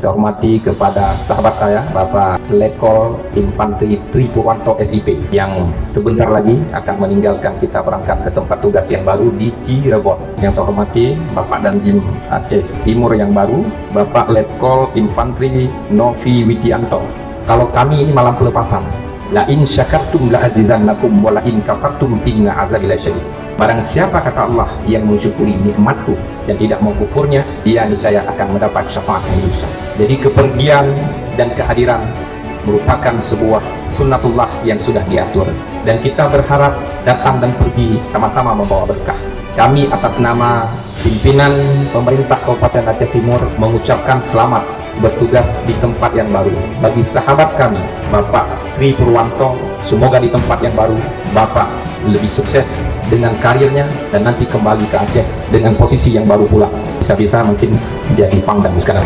Saya hormati kepada sahabat saya, Bapak Letkol Infantri Tri Purwanto SIP, yang sebentar lagi akan meninggalkan kita berangkat ke tempat tugas yang baru di Cirebon. Yang saya hormati Bapak Dandim Aceh Timur yang baru, Bapak Letkol Infantri Novi Widianto. Kalau kami ini malam pelepasan, la in syakartum la azizannakum wa la in kafartum inna azabi lasyadid. Barang siapa, kata Allah, yang mensyukuri nikmatku dan tidak mau kufurnya, dia niscaya akan mendapat syafaat yang besar. Jadi kepergian dan kehadiran merupakan sebuah sunnatullah yang sudah diatur, dan kita berharap datang dan pergi sama-sama membawa berkah. Kami atas nama pimpinan pemerintah Kabupaten Aceh Timur mengucapkan selamat bertugas di tempat yang baru. Bagi sahabat kami, Bapak Tri Purwanto, semoga di tempat yang baru Bapak lebih sukses dengan karirnya dan nanti kembali ke Aceh dengan posisi yang baru pula. Bisa-bisa mungkin jadi pangdam sekarang.